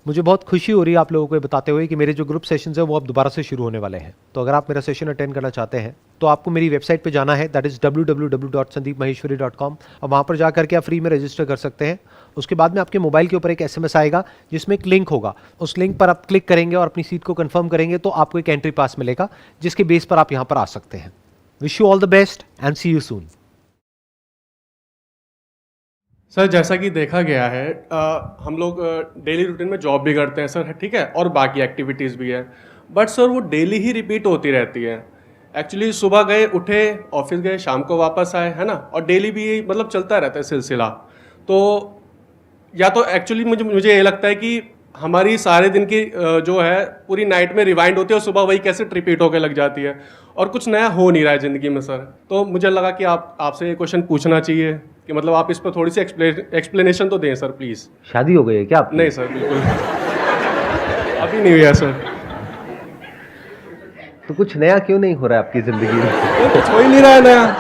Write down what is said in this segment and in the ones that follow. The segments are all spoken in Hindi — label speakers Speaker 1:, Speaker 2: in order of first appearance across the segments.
Speaker 1: मुझे बहुत खुशी हो रही है आप लोगों को ये बताते हुए कि मेरे जो ग्रुप सेशंस है वो अब दोबारा से शुरू होने वाले हैं। तो अगर आप मेरा सेशन अटेंड करना चाहते हैं तो आपको मेरी वेबसाइट पे जाना है, दैट इज़ www.sandeepmaheshwari.com। अब वहाँ पर जा करके आप फ्री में रजिस्टर कर सकते हैं। उसके बाद में आपके मोबाइल के ऊपर एक SMS आएगा जिसमें एक लिंक होगा। उस लिंक पर आप क्लिक करेंगे और अपनी सीट को कन्फर्म करेंगे तो आपको एक एंट्री पास मिलेगा जिसके बेस पर आप यहाँ पर आ सकते हैं। Wish you all the best and see you soon.
Speaker 2: Sir जैसा कि देखा गया है हम लोग डेली रूटीन में जॉब भी करते हैं सर, ठीक है, और बाकी एक्टिविटीज़ भी है, बट सर वो डेली ही रिपीट होती रहती है। एक्चुअली सुबह गए, उठे, ऑफिस गए, शाम को वापस आए, है ना, और डेली भी यही मतलब चलता रहता है सिलसिला। तो या तो एक्चुअली मुझे ये लगता है कि हमारी सारे दिन की जो है पूरी नाइट में रिवाइंड होती है और सुबह वही कैसे रिपीट होकर लग जाती है और कुछ नया हो नहीं रहा है ज़िंदगी में सर। तो मुझे लगा कि आपसे ये क्वेश्चन पूछना चाहिए कि मतलब आप इस पर थोड़ी सी एक्सप्लेनेशन तो दें सर प्लीज़।
Speaker 3: शादी हो गई है क्या आपकी?
Speaker 2: नहीं सर, बिल्कुल अभी नहीं हुआ सर।
Speaker 3: तो कुछ नया क्यों नहीं हो रहा है आपकी जिंदगी में?
Speaker 2: कुछ हो ही नहीं रहा है नया।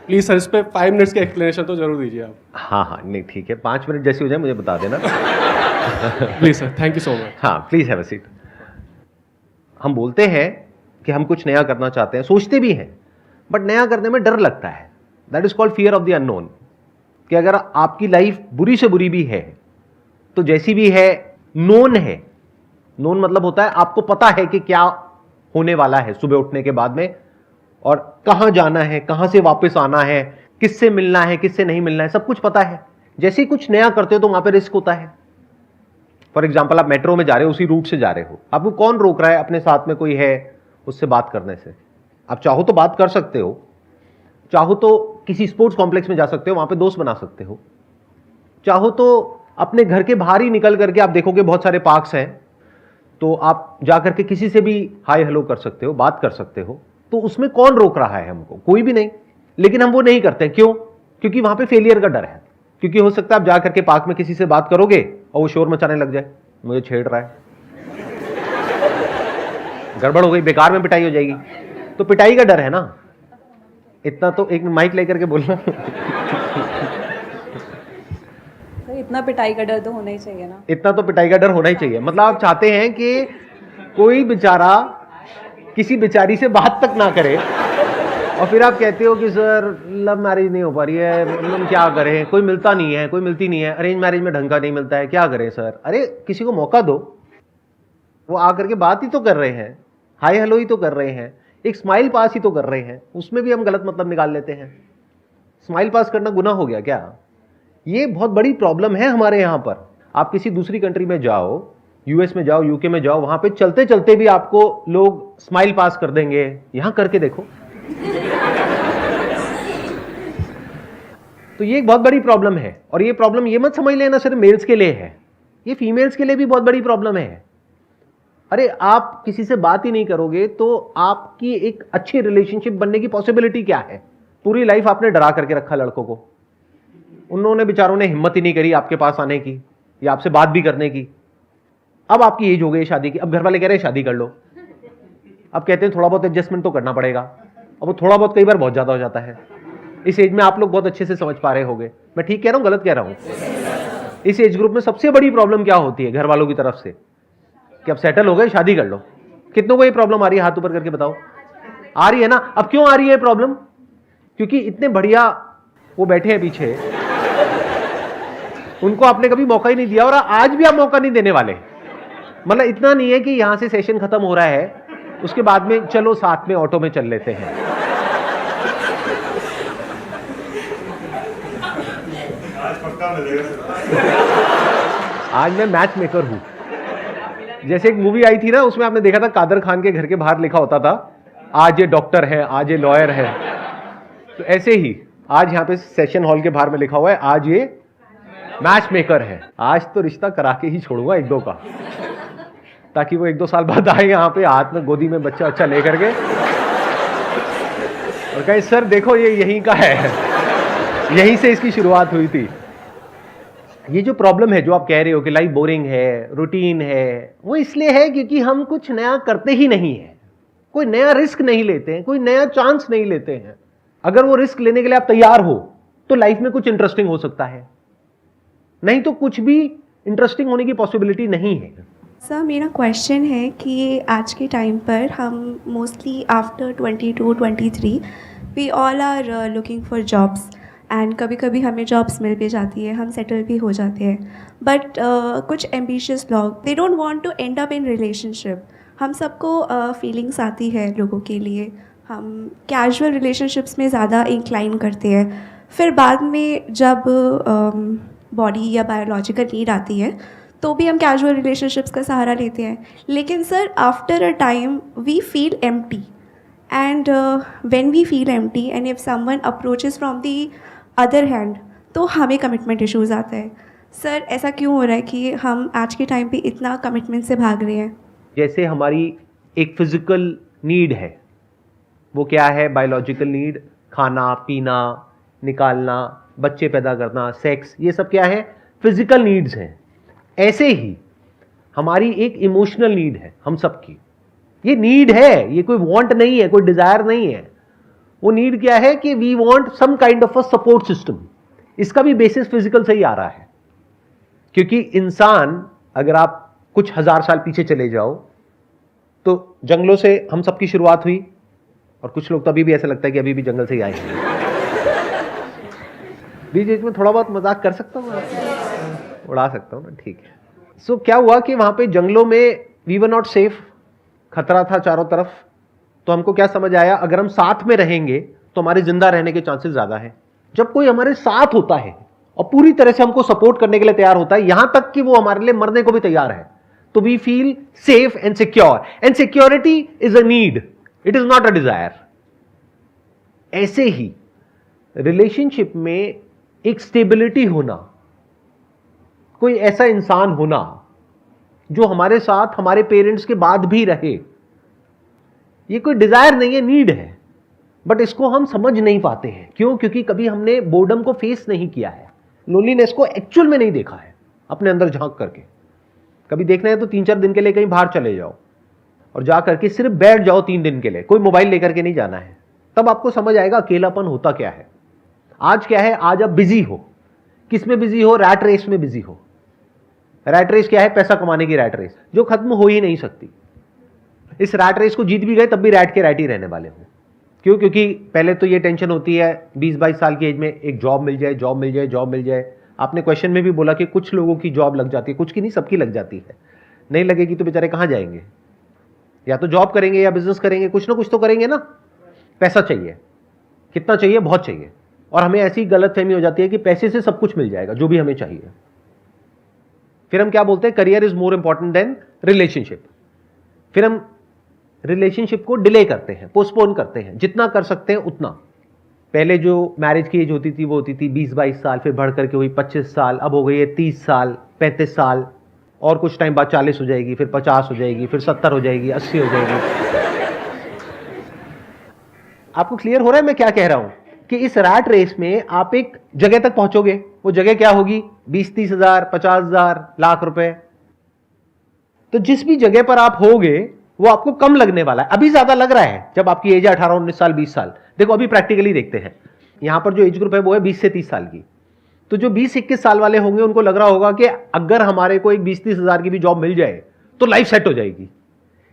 Speaker 2: प्लीज़ सर इस पर 5 मिनट्स की एक्सप्लेनेशन तो जरूर दीजिए आप।
Speaker 3: हाँ, नहीं ठीक है, 5 मिनट जैसी हो जाए मुझे बता देना।
Speaker 2: Please sir, thank you so much.
Speaker 3: हाँ, प्लीज हैव अ सीट। हम बोलते हैं कि हम कुछ नया करना चाहते हैं, सोचते भी हैं, बट नया करने में डर लगता है। That is called fear of the unknown. कि अगर आपकी लाइफ बुरी से बुरी भी है तो जैसी भी है नोन है। नोन मतलब होता है आपको पता है कि क्या होने वाला है सुबह उठने के बाद में, और कहां जाना है, कहां से वापस आना है, किससे मिलना है, किससे नहीं मिलना है, सब कुछ पता है। जैसे ही कुछ नया करते हो तो वहां पे रिस्क होता है। फॉर एग्जाम्पल आप मेट्रो में जा रहे हो, उसी रूट से जा रहे हो, आपको कौन रोक रहा है? अपने साथ में कोई है उससे बात करने से। आप चाहो तो बात कर सकते हो, चाहो तो किसी स्पोर्ट्स कॉम्प्लेक्स में जा सकते हो, वहां पे दोस्त बना सकते हो, चाहो तो अपने घर के बाहर ही निकल करके आप देखोगे बहुत सारे पार्क्स हैं, तो आप जा करके किसी से भी हाय हेलो कर सकते हो, बात कर सकते हो। तो उसमें कौन रोक रहा है हमको? कोई भी नहीं। लेकिन हम वो नहीं करते। क्यों? क्योंकि वहां पे फेलियर का डर है। क्योंकि हो सकता है आप जा करके पार्क में किसी से बात करोगे और वो शोर मचाने लग जाए, मुझे छेड़ रहा है, गड़बड़ हो गई, बेकार में पिटाई हो जाएगी। तो पिटाई का डर है ना। इतना तो एक माइक लेकर के बोलना।
Speaker 4: सर इतना पिटाई का डर तो होना ही चाहिए ना।
Speaker 3: इतना तो पिटाई का डर होना ही चाहिए। मतलब आप चाहते हैं कि कोई बेचारा किसी बेचारी से बात तक ना करे, और फिर आप कहते हो कि सर लव मैरिज नहीं हो पा रही है, हम क्या करें, कोई मिलता नहीं है, कोई मिलती नहीं है, अरेंज मैरिज में ढंग का नहीं मिलता है, क्या करें सर? अरे किसी को मौका दो, वो आकर के बात ही तो कर रहे हैं, हाय हेलो ही तो कर रहे हैं, एक स्माइल पास ही तो कर रहे हैं, उसमें भी हम गलत मतलब निकाल लेते हैं। स्माइल पास करना गुनाह हो गया क्या? ये बहुत बड़ी प्रॉब्लम है हमारे यहां पर। आप किसी दूसरी कंट्री में जाओ, यूएस में जाओ, यूके में जाओ, वहां पे चलते चलते भी आपको लोग स्माइल पास कर देंगे। यहां करके देखो। तो ये एक बहुत बड़ी प्रॉब्लम है। और ये प्रॉब्लम ये मत समझ लेना सिर्फ मेल्स के लिए है, ये फीमेल्स के लिए भी बहुत बड़ी प्रॉब्लम है। अरे आप किसी से बात ही नहीं करोगे तो आपकी एक अच्छी रिलेशनशिप बनने की पॉसिबिलिटी क्या है? पूरी लाइफ आपने डरा करके रखा लड़कों को, उन्होंने बेचारों ने हिम्मत ही नहीं करी आपके पास आने की या आपसे बात भी करने की। अब आपकी एज हो गई शादी की, अब घर वाले कह रहे हैं शादी कर लो। अब कहते हैं थोड़ा बहुत एडजस्टमेंट तो करना पड़ेगा। अब वो थोड़ा बहुत कई बार बहुत ज्यादा हो जाता है। इस एज में आप लोग बहुत अच्छे से समझ पा रहे होंगे। मैं ठीक कह रहा हूं, गलत कह रहा हूं? इस एज ग्रुप में सबसे बड़ी प्रॉब्लम क्या होती है घर वालों की तरफ से? कि अब सेटल हो गए, शादी कर लो। कितनों को ये प्रॉब्लम आ रही है? हाथ ऊपर करके बताओ। आ रही है ना? अब क्यों आ रही है प्रॉब्लम? क्योंकि इतने बढ़िया वो बैठे हैं पीछे, उनको आपने कभी मौका ही नहीं दिया और आज भी आप मौका नहीं देने वाले। मतलब इतना नहीं है कि यहां से सेशन खत्म हो रहा है, उसके बाद में चलो साथ में ऑटो में चल लेते हैं।
Speaker 5: आज पक्का मिलेगा।
Speaker 3: आज मैं मैच मेकर हूं। जैसे एक मूवी आई थी ना, उसमें आपने देखा था कादर खान के घर के बाहर लिखा होता था आज ये डॉक्टर है, आज ये लॉयर है। तो ऐसे ही आज यहां पे सेशन हॉल के बाहर में लिखा हुआ है आज ये मैच मेकर है। आज तो रिश्ता करा के ही छोड़ूंगा एक दो का, ताकि वो 1-2 साल बाद आए यहाँ पे हाथ में गोदी में बच्चा अच्छा लेकर के और कहे सर देखो ये यहीं का है, यहीं से इसकी शुरुआत हुई थी। ये जो प्रॉब्लम है जो आप कह रहे हो कि लाइफ बोरिंग है, रूटीन है, वो इसलिए है क्योंकि हम कुछ नया करते ही नहीं है, कोई नया रिस्क नहीं लेते हैं, कोई नया चांस नहीं लेते हैं। अगर वो रिस्क लेने के लिए आप तैयार हो तो लाइफ में कुछ इंटरेस्टिंग हो सकता है, नहीं तो कुछ भी इंटरेस्टिंग होने की पॉसिबिलिटी नहीं है।
Speaker 6: सर मेरा क्वेश्चन है कि आज के टाइम पर हम mostly after 22-23 we all are looking for jobs and कभी कभी हमें जॉब्स मिल भी जाती है, हम सेटल भी हो जाते हैं, बट कुछ एम्बिशियस लोग they don't want to end up in relationship. हम सबको फीलिंग्स आती है लोगों के लिए, हम कैजुअल रिलेशनशिप्स में ज़्यादा इंक्लाइन करते हैं, फिर बाद में जब बॉडी या बायोलॉजिकल नीड आती है तो भी हम कैजुअल रिलेशनशिप्स का सहारा लेते हैं। लेकिन sir after a time we feel empty and when we feel empty and if someone approaches from the other hand तो हमें कमिटमेंट इश्यूज आता है। सर ऐसा क्यों हो रहा है कि हम आज के टाइम पे इतना कमिटमेंट से भाग रहे हैं?
Speaker 3: जैसे हमारी एक फिजिकल नीड है, वो क्या है? बायोलॉजिकल नीड, खाना पीना, निकालना, बच्चे पैदा करना, सेक्स, ये सब क्या है? फिजिकल नीड्स हैं। ऐसे ही हमारी एक इमोशनल नीड है हम सबकी। ये नीड है, ये कोई वांट नहीं है, कोई डिजायर नहीं है। वो नीड क्या है कि we want some kind of a support system. इसका भी बेसिस फिजिकल से ही आ रहा है, क्योंकि इंसान, अगर आप कुछ हजार साल पीछे चले जाओ तो जंगलों से हम सबकी शुरुआत हुई, और कुछ लोग तो अभी भी ऐसा लगता है कि अभी भी जंगल से ही आए हैं। बीच बीच में थोड़ा बहुत मजाक कर सकता हूँ, उड़ा सकता हूँ ना, ठीक है। सो क्या हुआ कि वहां पे जंगलों में वी वर नॉट सेफ, खतरा था चारों तरफ। तो हमको क्या समझ आया, अगर हम साथ में रहेंगे तो हमारे जिंदा रहने के चांसेस ज्यादा है। जब कोई हमारे साथ होता है और पूरी तरह से हमको सपोर्ट करने के लिए तैयार होता है, यहां तक कि वो हमारे लिए मरने को भी तैयार है, तो we feel safe and secure. And security is a need, it is not a desire. ऐसे ही रिलेशनशिप में एक स्टेबिलिटी होना, कोई ऐसा इंसान होना जो हमारे साथ हमारे पेरेंट्स के बाद भी रहे, ये कोई डिजायर नहीं है, नीड है। बट इसको हम समझ नहीं पाते हैं। क्यों? क्योंकि कभी हमने बोर्डम को फेस नहीं किया है, लोनलीनेस को एक्चुअल में नहीं देखा है अपने अंदर झांक करके। कभी देखना है तो 3-4 दिन के लिए कहीं बाहर चले जाओ और जा करके सिर्फ बैठ जाओ 3 दिन के लिए, कोई मोबाइल लेकर के नहीं जाना है। तब आपको समझ आएगा अकेलापन होता क्या है। आज क्या है? आज आप बिजी हो। किस में बिजी हो? रैट रेस में बिजी हो। रैट रेस क्या है? पैसा कमाने की रैट रेस, जो खत्म हो ही नहीं सकती। इस रैट रेस को जीत भी गए तब भी रैट के रैट ही रहने वाले हो। क्यों? क्योंकि पहले तो ये टेंशन होती है 20-22 साल की एज में एक जॉब मिल जाए, जॉब मिल जाए, जॉब मिल जाए। आपने क्वेश्चन में भी बोला कि कुछ लोगों की जॉब लग जाती है, कुछ की नहीं, सबकी लग जाती है। नहीं लगेगी तो बेचारे कहां जाएंगे? या तो जॉब करेंगे या बिजनेस करेंगे, कुछ ना कुछ तो करेंगे ना। पैसा चाहिए, कितना चाहिए? बहुत चाहिए। और हमें ऐसी गलतफहमी हो जाती है कि पैसे से सब कुछ मिल जाएगा जो भी हमें चाहिए। फिर हम क्या बोलते हैं? Career is more important than relationship. फिर हम रिलेशनशिप को डिले करते हैं, पोस्टपोन करते हैं, जितना कर सकते हैं उतना। पहले जो मैरिज की एज होती थी वो होती थी 20-22 साल, फिर बढ़ करके हुई 25 साल, अब हो गई है 30 साल, 35 साल, और कुछ टाइम बाद 40 हो जाएगी, फिर 50 हो जाएगी, फिर 70 हो जाएगी, 80 हो जाएगी। आपको क्लियर हो रहा है मैं क्या कह रहा हूं? कि इस रैट रेस में आप एक जगह तक पहुंचोगे। वो जगह क्या होगी? 20-30 हजार, 50 हजार, लाख रुपए। तो जिस भी जगह पर आप होगे वो आपको कम लगने वाला है। अभी ज्यादा लग रहा है जब आपकी एज है 18-19 साल, 20 साल। देखो अभी प्रैक्टिकली देखते हैं, यहां पर जो एज ग्रुप है वो है 20 से 30 साल की। तो जो 20-21 साल वाले होंगे उनको लग रहा होगा कि अगर हमारे को एक 20-30 हजार की भी जॉब मिल जाए तो लाइफ सेट हो जाएगी।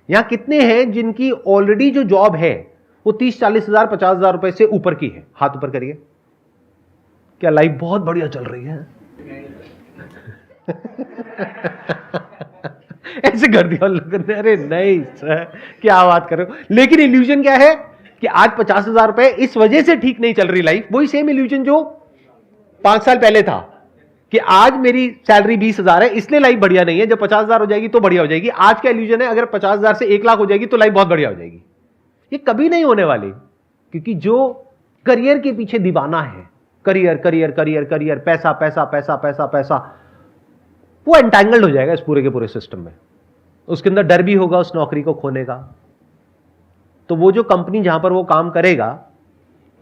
Speaker 3: यहां कितने हैं जिनकी ऑलरेडी जो जॉब है वो 30-40 हजार, 50 हजार रुपए से ऊपर की है? हाथ ऊपर करिए। क्या लाइफ बहुत बढ़िया चल रही है? ऐसे कर दिया लोगों ने, अरे नहीं सर क्या बात कर रहे हो। लेकिन इल्यूजन क्या है कि आज 50 हजार रुपए इस वजह से ठीक नहीं चल रही लाइफ। वही सेम इल्यूजन जो 5 साल पहले था कि आज मेरी सैलरी 20 हजार है इसलिए लाइफ बढ़िया नहीं है, जब 50 हजार हो जाएगी तो बढ़िया हो जाएगी। आज का इल्यूजन है अगर 50 हजार से 1 लाख हो जाएगी तो लाइफ बहुत बढ़िया हो जाएगी। ये कभी नहीं होने वाली, क्योंकि जो करियर के पीछे दीवाना है, करियर करियर करियर करियर, पैसा पैसा पैसा पैसा पैसा, वो एंटैंगल्ड हो जाएगा इस पूरे के पूरे सिस्टम में। उसके अंदर डर भी होगा उस नौकरी को खोने का। तो वो जो कंपनी जहां पर वो काम करेगा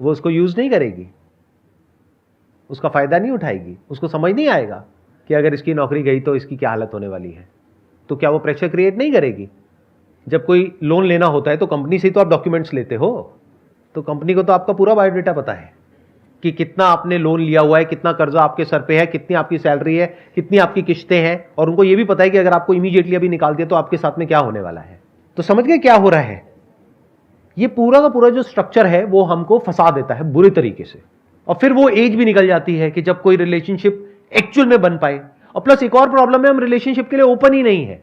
Speaker 3: वो उसको यूज नहीं करेगी, उसका फायदा नहीं उठाएगी, उसको समझ नहीं आएगा कि अगर इसकी नौकरी गई तो इसकी क्या हालत होने वाली है। तो क्या वो प्रेशर क्रिएट नहीं करेगी? जब कोई लोन लेना होता है तो कंपनी से ही तो आप डॉक्यूमेंट्स लेते हो, तो कंपनी को तो आपका पूरा बायोडेटा पता है कि कितना आपने लोन लिया हुआ है, कितना कर्जा आपके सर पे है, कितनी आपकी सैलरी है, कितनी आपकी किस्तें हैं, और उनको ये भी पता है कि अगर आपको इमीडिएटली अभी निकाल दिया तो आपके साथ में क्या होने वाला है। तो समझ गए क्या हो रहा है? ये पूरा का पूरा जो स्ट्रक्चर है वो हमको फंसा देता है बुरे तरीके से, और फिर वो एज भी निकल जाती है कि जब कोई रिलेशनशिप एक्चुअल में बन पाए। और प्लस एक और प्रॉब्लम है, हम रिलेशनशिप के लिए ओपन ही नहीं है।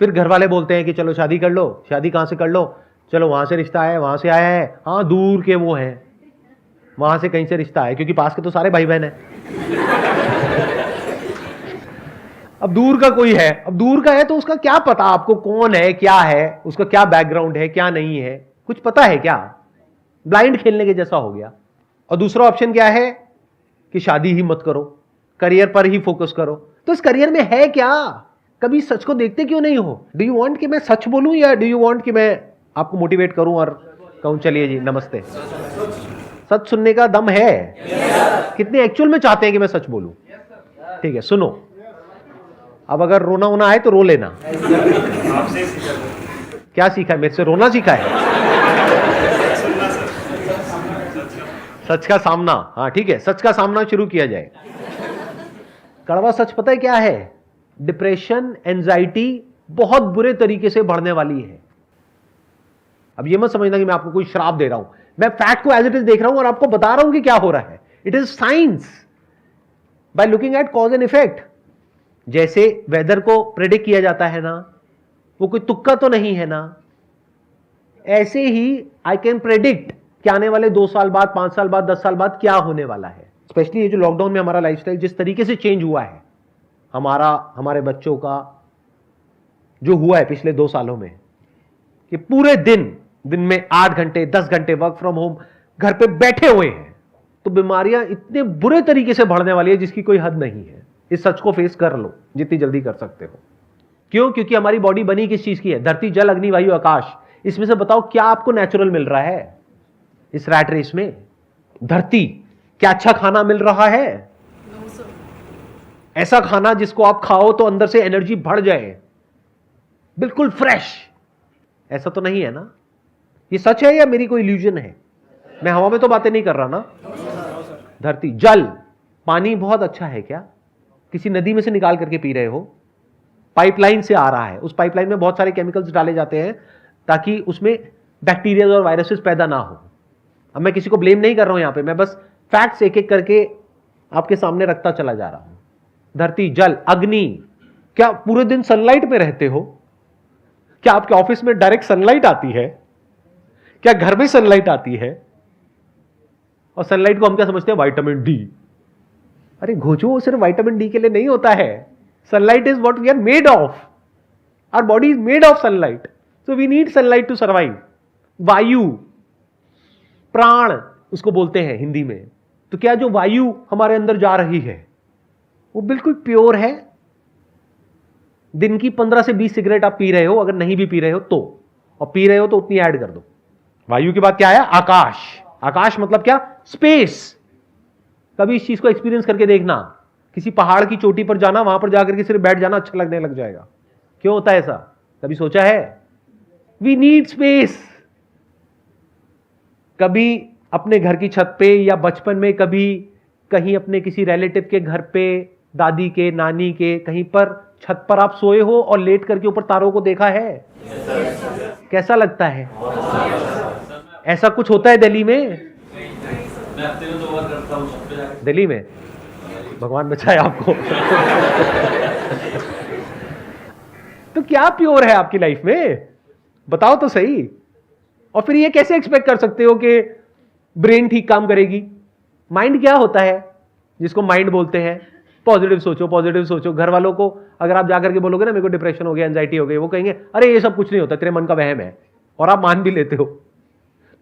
Speaker 3: फिर घर वाले बोलते हैं कि चलो शादी कर लो। शादी कहां से कर लो? चलो वहां से रिश्ता है, वहां से आया है, हाँ दूर के वो हैं, वहां से कहीं से रिश्ता है, क्योंकि पास के तो सारे भाई बहन हैं। अब दूर का कोई है, अब दूर का है तो उसका क्या पता आपको कौन है, क्या है, उसका क्या बैकग्राउंड है, क्या नहीं है, कुछ पता है क्या? ब्लाइंड खेलने के जैसा हो गया। और दूसरा ऑप्शन क्या है कि शादी ही मत करो, करियर पर ही फोकस करो। तो इस करियर में है क्या? कभी सच को देखते क्यों नहीं हो? डू यू वांट कि मैं सच बोलूं, या डू यू वांट कि मैं आपको मोटिवेट करूं और कहूं चलिए जी नमस्ते? सच सुनने का दम है? कितने एक्चुअल में चाहते हैं कि मैं सच बोलूं? ठीक है, सुनो। अब अगर रोना होना है तो रो लेना।
Speaker 5: आपसे सीखा
Speaker 3: क्या सीखा है? मेरे से रोना सीखा है? सच का सामना। हाँ ठीक है, सच का सामना शुरू किया जाए। कड़वा सच पता है क्या है? डिप्रेशन, एंजाइटी बहुत बुरे तरीके से बढ़ने वाली है। अब ये मत समझना कि मैं आपको कोई श्राप दे रहा हूं, मैं फैक्ट को एज इट इज देख रहा हूं और आपको बता रहा हूं कि क्या हो रहा है। It is science by looking at cause and effect. जैसे वेदर को प्रेडिक्ट किया जाता है ना, वो कोई तुक्का तो नहीं है ना, ऐसे ही आई कैन प्रेडिक्ट कि आने वाले 2 साल बाद, 5 साल बाद, 10 साल बाद क्या होने वाला है। स्पेशली ये जो लॉकडाउन में हमारा लाइफस्टाइल जिस तरीके से चेंज हुआ है, हमारे बच्चों का जो हुआ है पिछले 2 सालों में, कि पूरे दिन में 8 घंटे 10 घंटे वर्क फ्रॉम होम घर पे बैठे हुए हैं, तो बीमारियां इतने बुरे तरीके से बढ़ने वाली है जिसकी कोई हद नहीं है। इस सच को फेस कर लो जितनी जल्दी कर सकते हो। क्यों? क्योंकि हमारी बॉडी बनी किस चीज की है? धरती, जल, अग्नि, वायु, आकाश। इसमें से बताओ क्या आपको नेचुरल मिल रहा है इस रैट रेस में? धरती, क्या अच्छा खाना मिल रहा है? ऐसा खाना जिसको आप खाओ तो अंदर से एनर्जी बढ़ जाए, बिल्कुल फ्रेश, ऐसा तो नहीं है ना? ये सच है या मेरी कोई इल्यूजन है? मैं हवा में तो बातें नहीं कर रहा ना। धरती, जल, पानी बहुत अच्छा है क्या? किसी नदी में से निकाल करके पी रहे हो? पाइपलाइन से आ रहा है, उस पाइपलाइन में बहुत सारे केमिकल्स डाले जाते हैं ताकि उसमें बैक्टीरिया और वायरसेस पैदा ना हो। अब मैं किसी को ब्लेम नहीं कर रहा हूं यहां पे, मैं बस फैक्ट्स एक एक करके आपके सामने रखता चला जा रहा हूं। धरती, जल, अग्नि, क्या पूरे दिन सनलाइट में रहते हो? क्या आपके ऑफिस में डायरेक्ट सनलाइट आती है? क्या घर में सनलाइट आती है? और सनलाइट को हम क्या समझते हैं? Vitamin D. अरे घोचो, सिर्फ विटामिन डी के लिए नहीं होता है। Sunlight is what we are made of. Our body is made of sunlight, so we need sunlight to survive. वायु, प्राण उसको बोलते हैं हिंदी में। तो क्या जो वायु हमारे अंदर जा रही है वो बिल्कुल प्योर है? दिन की 15 से 20 सिगरेट आप पी रहे हो, अगर नहीं भी पी रहे हो तो, और पी रहे हो तो उतनी ऐड कर दो। वायु के बाद क्या आया? आकाश। आकाश मतलब क्या? स्पेस। कभी इस चीज को एक्सपीरियंस करके देखना, किसी पहाड़ की चोटी पर जाना, वहां पर जाकर के सिर्फ बैठ जाना अच्छा लगने लग जाएगा। क्यों होता है ऐसा? कभी सोचा है? We need space. कभी अपने घर की छत पे या बचपन में कभी कहीं अपने किसी रिलेटिव के घर पे, दादी के, नानी के, कहीं पर छत पर आप सोए हो और लेट करके ऊपर तारों को देखा है? कैसा लगता है? ऐसा कुछ होता है दिल्ली में? दिल्ली में भगवान बचाए आपको। तो क्या प्योर है आपकी लाइफ में? बताओ तो सही। और फिर ये कैसे एक्सपेक्ट कर सकते हो कि ब्रेन ठीक काम करेगी? माइंड क्या होता है जिसको माइंड बोलते हैं? पॉजिटिव सोचो, पॉजिटिव सोचो। घर वालों को अगर आप जाकर के बोलोगे ना मेरे को डिप्रेशन हो गया, एंजाइटी हो गई, वो कहेंगे अरे ये सब कुछ नहीं होता, तेरे मन का वहम है, और आप मान भी लेते हो।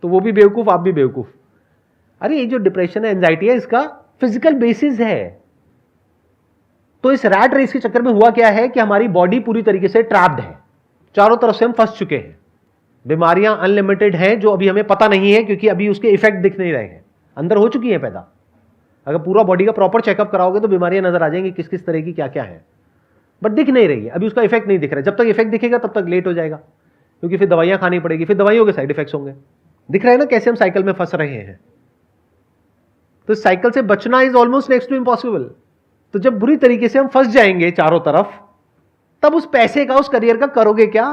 Speaker 3: तो वो भी बेवकूफ, आप भी बेवकूफ। अरे ये जो डिप्रेशन है, एंजाइटी है, इसका फिजिकल बेसिस है। तो इस रैट रेस के चक्कर में हुआ क्या है कि हमारी बॉडी पूरी तरीके से ट्रैप्ड है, चारों तरफ से हम फंस चुके हैं। बीमारियां अनलिमिटेड हैं जो अभी हमें पता नहीं है, क्योंकि अभी उसके इफेक्ट दिख नहीं रहे हैं, अंदर हो चुकी है पैदा। अगर पूरा बॉडी का प्रॉपर चेकअप कराओगे तो बीमारियां नजर आ जाएंगी किस किस तरह की, क्या क्या है, बट दिख नहीं रही है अभी, उसका इफेक्ट नहीं दिख रहा है। जब तक इफेक्ट दिखेगा तब तक लेट हो जाएगा, क्योंकि फिर दवाइयां खानी पड़ेगी, फिर दवाइयों के साइड इफेक्ट्स होंगे। दिख रहा है ना कैसे हम साइकिल में फंस रहे हैं। तो इस साइकिल से बचना is almost next to impossible. तो जब बुरी तरीके से हम फंस जाएंगे चारों तरफ, तब उस पैसे का, उस करियर का करोगे क्या?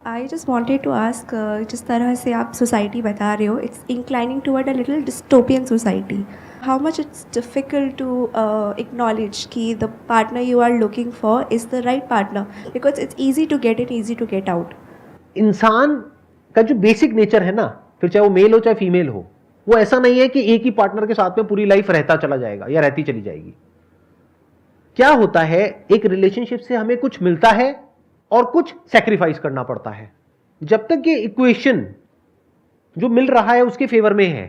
Speaker 6: I just wanted to ask, जिस तरह से आप सोसाइटी बता रहे हो, it's inclining toward a little dystopian society. How much it's difficult to acknowledge कि the partner you are looking for is the right partner, because it's easy to get it, easy to get out.
Speaker 3: इंसान का जो बेसिक नेचर है ना, फिर चाहे वो मेल हो चाहे फीमेल हो, वो ऐसा नहीं है कि एक ही पार्टनर के साथ में पूरी लाइफ रहता चला जाएगा या रहती चली जाएगी। क्या होता है, एक रिलेशनशिप से हमें कुछ मिलता है और कुछ सैक्रिफाइस करना पड़ता है। जब तक ये इक्वेशन जो मिल रहा है उसके फेवर में है,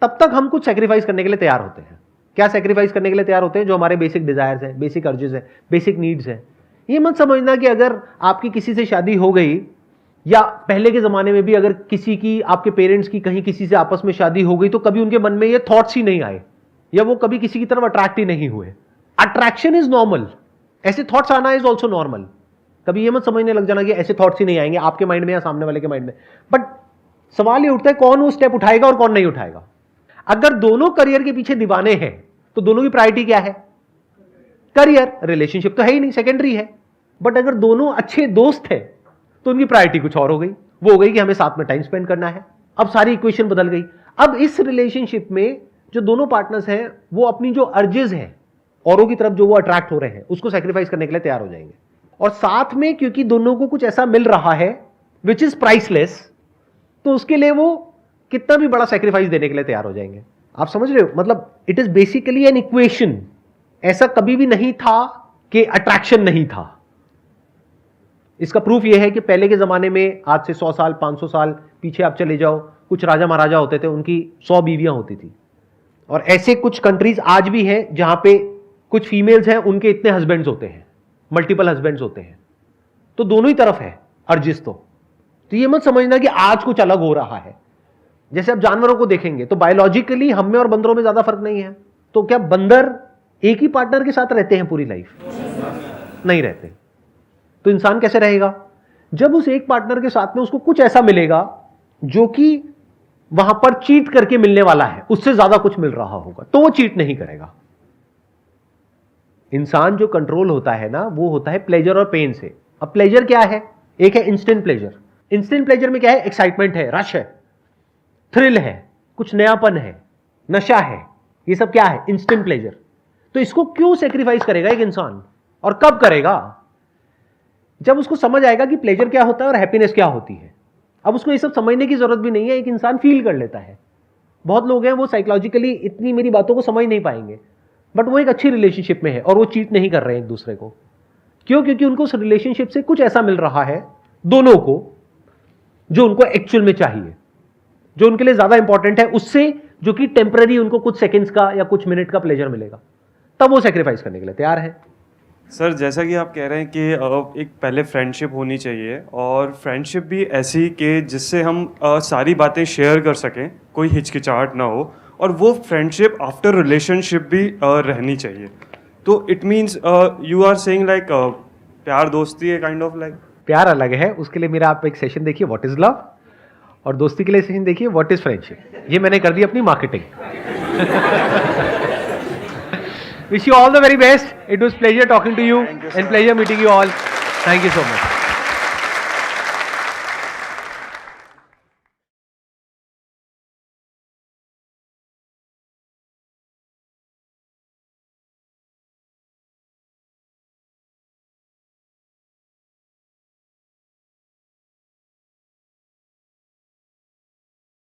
Speaker 3: तब तक हम कुछ सैक्रिफाइस करने के लिए तैयार होते हैं। क्या सैक्रिफाइस करने के लिए तैयार होते हैं? जो हमारे बेसिक डिजायर्स हैं, बेसिक अर्जेस हैं, बेसिक नीड्स हैं। ये मत समझना कि अगर आपकी किसी से शादी हो गई, या पहले के जमाने में भी अगर किसी की, आपके पेरेंट्स की कहीं किसी से आपस में शादी हो गई, तो कभी उनके मन में ये थॉट्स ही नहीं आए, या वो कभी किसी की तरफ अट्रैक्ट ही नहीं हुए। अट्रैक्शन इज नॉर्मल, ऐसे थॉट्स आना इज ऑल्सो नॉर्मल। कभी ये मत समझने लग जाना कि ऐसे थॉट्स ही नहीं आएंगे आपके माइंड में या सामने वाले के माइंड में। बट सवाल ये उठता है, कौन वो स्टेप उठाएगा और कौन नहीं उठाएगा। अगर दोनों करियर के पीछे दीवाने हैं, तो दोनों की प्रायोरिटी क्या है? करियर। रिलेशनशिप तो है ही नहीं, सेकेंडरी है। बट अगर दोनों अच्छे दोस्त हैं, तो उनकी प्रायोरिटी कुछ और हो गई। वो हो गई कि हमें साथ में टाइम स्पेंड करना है। अब सारी इक्वेशन बदल गई। अब इस रिलेशनशिप में जो दोनों पार्टनर्स हैं, वो अपनी जो अर्जेस हैं, औरों की तरफ जो वो अट्रैक्ट हो रहे हैं, उसको सैक्रिफाइस करने के लिए तैयार हो जाएंगे। और साथ में क्योंकि दोनों को कुछ ऐसा मिल रहा है विच इज प्राइसलेस, तो उसके लिए वो कितना भी बड़ा सैक्रिफाइस देने के लिए तैयार हो जाएंगे। आप समझ रहे हो? मतलब it is basically an equation. ऐसा कभी भी नहीं था कि अट्रैक्शन नहीं था। इसका प्रूफ यह है कि पहले के जमाने में, आज से 100 साल 500 साल पीछे आप चले जाओ, कुछ राजा महाराजा होते थे, उनकी 100 बीवियां होती थी। और ऐसे कुछ कंट्रीज आज भी हैं जहां पे कुछ फीमेल्स हैं, उनके इतने हस्बैंड्स होते हैं, मल्टीपल हस्बैंड्स होते हैं। तो दोनों ही तरफ है अर्जिस। तो ये मत समझना कि आज कुछ अलग हो रहा है। जैसे आप जानवरों को देखेंगे तो बायोलॉजिकली हम में और बंदरों में ज्यादा फर्क नहीं है। तो क्या बंदर एक ही पार्टनर के साथ रहते हैं पूरी लाइफ? नहीं रहते। तो इंसान कैसे रहेगा? जब उस एक पार्टनर के साथ में उसको कुछ ऐसा मिलेगा जो कि वहां पर चीट करके मिलने वाला है, उससे ज्यादा कुछ मिल रहा होगा, तो वो चीट नहीं करेगा। इंसान जो कंट्रोल होता है ना, वो होता है प्लेजर और पेन से। अब प्लेजर क्या है? एक है इंस्टेंट प्लेजर। इंस्टेंट प्लेजर में क्या है? एक्साइटमेंट है, रश है, थ्रिल है, कुछ नयापन है, नशा है। ये सब क्या है? Instant pleasure. तो इसको क्यों सेक्रीफाइस करेगा एक इंसान, और कब करेगा? जब उसको समझ आएगा कि प्लेजर क्या होता है और हैप्पीनेस क्या होती है। अब उसको ये सब समझने की जरूरत भी नहीं है, एक इंसान फील कर लेता है। बहुत लोग हैं वो साइकोलॉजिकली इतनी मेरी बातों को समझ नहीं पाएंगे, बट वो एक अच्छी रिलेशनशिप में है और वो चीट नहीं कर रहे हैं एक दूसरे को। क्यों? क्योंकि उनको उस रिलेशनशिप से कुछ ऐसा मिल रहा है दोनों को जो उनको एक्चुअल में चाहिए, जो उनके लिए ज्यादा इंपॉर्टेंट है उससे, जो कि टेम्पररी उनको कुछ सेकेंड्स का या कुछ मिनट का प्लेजर मिलेगा। तब वो सेक्रीफाइस करने के लिए तैयार है।
Speaker 5: सर, जैसा कि आप कह रहे हैं कि एक पहले फ्रेंडशिप होनी चाहिए, और फ्रेंडशिप भी ऐसी कि जिससे हम सारी बातें शेयर कर सकें, कोई हिचकिचाहट ना हो, और वो फ्रेंडशिप आफ्टर रिलेशनशिप भी रहनी चाहिए। तो it means you are saying like प्यार दोस्ती है काइंड ऑफ लाइक। प्यार
Speaker 3: अलग है, उसके लिए मेरा आप एक सेशन देखिए व्हाट इज लव, और दोस्ती के लिए सेशन देखिए व्हाट इज फ्रेंडशिप। ये मैंने कर दी अपनी marketing. Wish you all the very best. It was pleasure talking to you and pleasure meeting you all. Thank you so much.